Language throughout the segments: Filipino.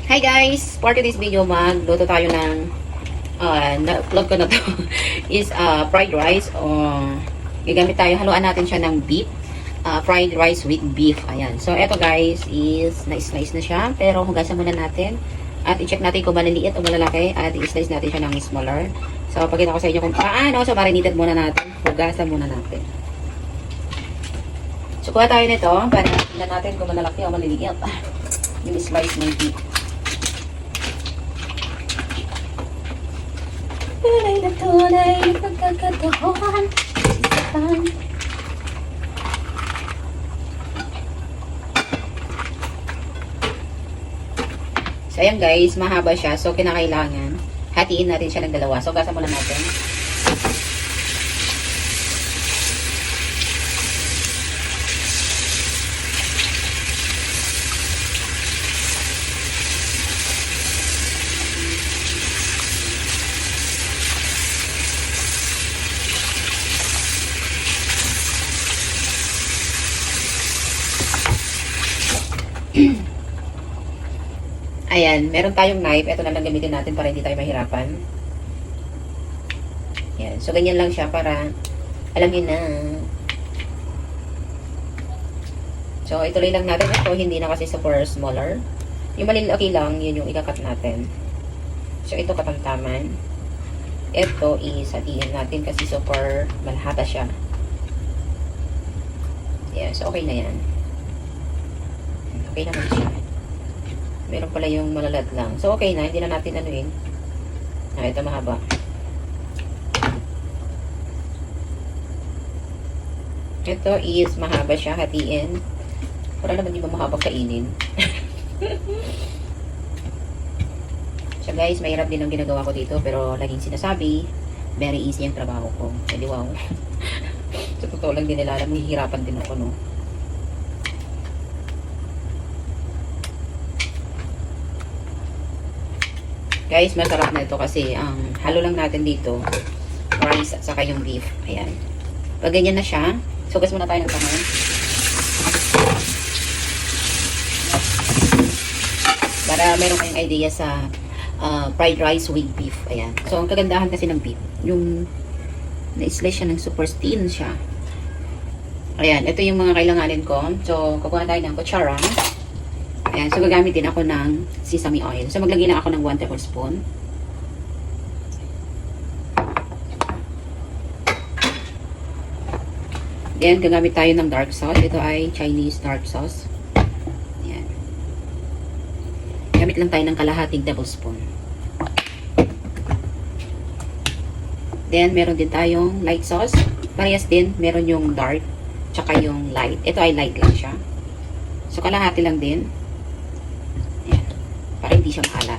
Hi guys! For today's video, magluto tayo ng na-upload ko na to is fried rice. Gagamit tayo, haluan natin siya ng beef. Fried rice with beef. Ayan. So, eto guys is na-slice na siya. Pero hugasan muna natin. At i-check natin kung maliliit o malalaki. At i-slice natin siya ng smaller. So, pagkita ko sa inyo kung paano. So, marinated muna natin. Hugasan muna natin. So, kuha tayo nito para tingnan natin kung malalaki o maliliit. Yung slice ng beef. Tunay na tunay na pagkakataon. So, ayan guys, mahaba siya. So, kinakailangan, hatiin natin siya ng dalawa. So, gasa muna natin. Ayan, meron tayong knife. Ito na lang gamitin natin para hindi tayo mahirapan. Ayan, so ganyan lang siya para alam niyo na. So, ituloy lang natin ito. Hindi na kasi super smaller. Yung maliliit lang, yun yung ikakat natin. So, ito katamtaman. Ito is hatiin natin kasi super malhata siya. Ayan, so okay na yan. Okay naman siya. Meron pala yung malalat lang. So, okay na. Hindi na natin anuin. Ito mahaba. Ito is mahaba siya. Hatiin. Para naman di ba mahaba kainin. So, guys, mahirap din ang ginagawa ko dito. Pero, laging sinasabi, very easy ang trabaho ko. Hindi wow. Sa totoo lang din nila alam, mahihirapan din ako, no? Guys, masarap na ito kasi halo lang natin dito rice at saka yung beef. Ayan. Pag ganyan na siya, sugas muna tayo ng kamay. Para meron kayong idea sa fried rice with beef. Ayan. So, ang kagandahan kasi ng beef, yung na-slice siya ng super thin siya. Ayan. Ito yung mga kailanganin ko. So, kukuha tayo ng kutsara. Ayan, so gagamit din ako ng sesame oil. So maglagay lang ako ng 1 tablespoon. Then gagamit tayo ng dark sauce. Ito ay Chinese dark sauce. Ayan. Gamit lang tayo ng kalahating tablespoon. Then meron din tayong light sauce. Parehas din, meron yung dark tsaka yung light. Ito ay light lang siya. So kalahati lang din. Para hindi siya makalat.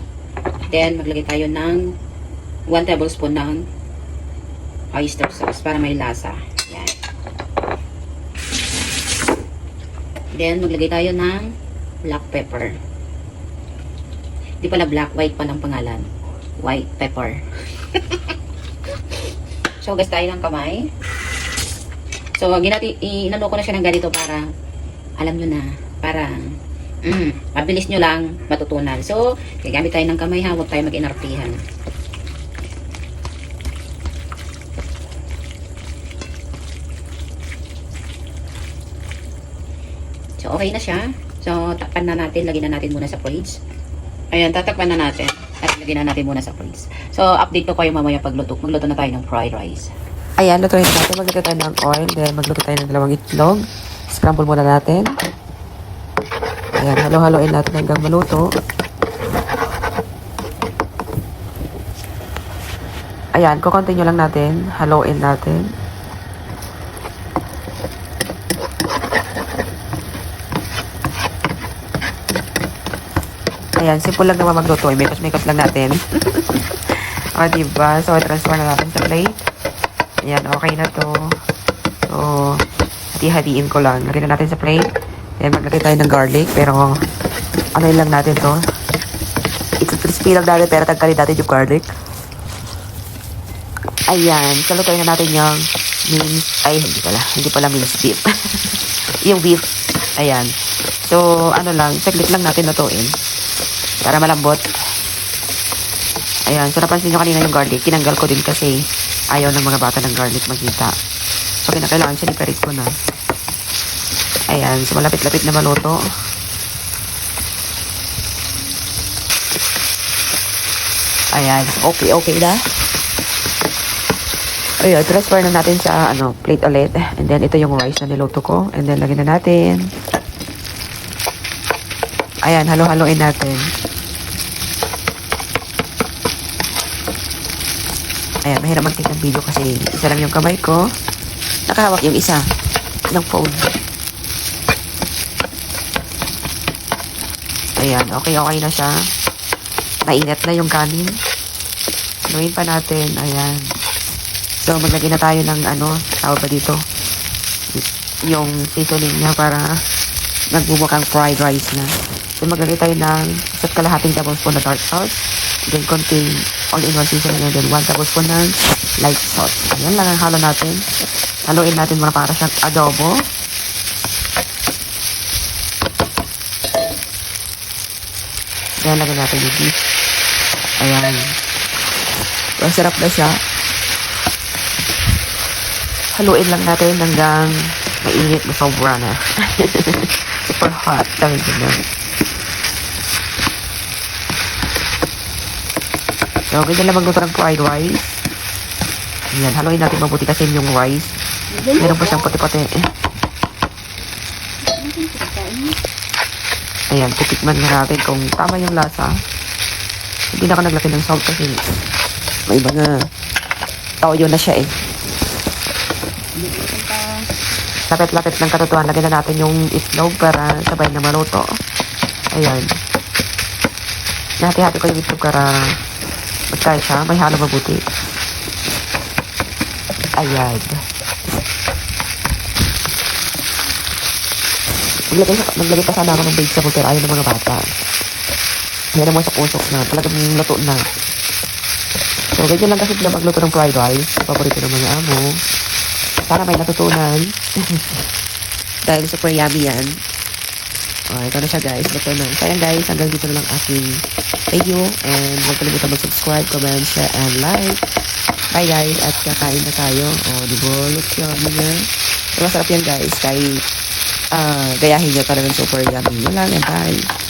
Then, maglagay tayo ng 1 tablespoon ng oyster sauce para may lasa. Yan. Then, maglagay tayo ng black pepper. Hindi pala black, white pa ng pangalan. White pepper. So, gas tayo ng kamay. So, inano ko na siya ng ganito para alam nyo na, para mabilis nyo lang matutunan. So, gagamit tayo ng kamay ha, huwag tayo mag-inartihan. So, okay na siya. So, takpan na natin, lagyan na natin muna sa fridge. Ayan, tatakpan na natin. At lagyan na natin muna sa fridge. So, update ko kayo mamaya pagluto. Magluto na tayo ng fried rice. Ayan, lutuin natin. Magluto tayo ng oil. Then, magluto tayo ng 2 itlog. Scramble muna natin. Ayan, halo-haloin natin hanggang maluto. Ayan, kukontinue lang natin. Haloin natin. Ayan, simple lang naman magluto. Make-up lang natin. O, diba? So, transfer na natin sa plate. Ayan, okay na to. So, hati-hatiin ko lang. Lagyan na natin sa plate. Ayan, maglagay tayo ng garlic. Pero, ano lang natin to. It's crispy lang natin, pero tagkalin natin yung garlic. Ayan, salutuin na natin yung hindi pala minced beef. Yung beef. Ayan. So, ano lang, saglit lang natin lutuin. Para malambot. Ayan. So, napansin nyo kanina yung garlic. Tinanggal ko din kasi ayaw ng mga bata ng garlic magkita. So, kinakailangan siya niparit ko na. Ayan. So, malapit-lapit na maluto. Ayan. Okay na. Ayun, transfer na natin sa plate ulit. And then, ito yung rice na niluto ko. And then, lagyan na natin. Ayan, halo-haloin natin. Ayan, mahirap mag-take ng video kasi isa lang yung kamay ko. Nakahawak yung isa ng phone. Ayan, okay na siya. Mainit na yung kanin. Haluin pa natin. Ayan. So, maglagay na tayo ng tawag pa dito. Yung seasoning niya para nagbubukang fried rice na. So, maglagay tayo ng isa't kalahating tablespoon na dark sauce. Then, konting all-in-one seasoning. And then, 1 tablespoon ng light sauce. Ayan lang ang halo natin. Haluin natin muna para siyang adobo. Ayan, lagyan natin yung beef. Ayan. Masarap na siya. Haluin lang natin hanggang mainit na sobra na. Super hot. Tawag ko na. So, ganyan lang magluto ng fried rice. Ayan, haluin natin mabuti kasi yung rice. Meron pa siyang puti-puti. Ayan, titikman na natin kung tama yung lasa. Hindi na ako naglaki ng salt kasi may mga toyo na siya eh. Lapit-lapit ng katotohan. Lagyan na natin yung itlog para sabay na maluto. Ayan. Nahati-hati ko yung itlog para magkaya siya. May halo mabuti. Ayan. Naglagay pa sana ako ng vegetable pero ayaw ng mga bata. Yan naman sa kusok na. Talagang luto na. So, ganyan lang kasi na magluto ng fried rice. Paborito ng mga amo. Para may natutunan. Dahil super yummy yan. Ito na siya guys. Luto na. So, ayan guys. Hanggang dito na lang aking video. And huwag kalimutan mag-subscribe, comment, share, and like. Bye guys. At kakain na tayo. Diba? Look yummy na. So, masarap yan guys. Kahit gayahin nyo talagang super yummy. Yun lang yan. Bye.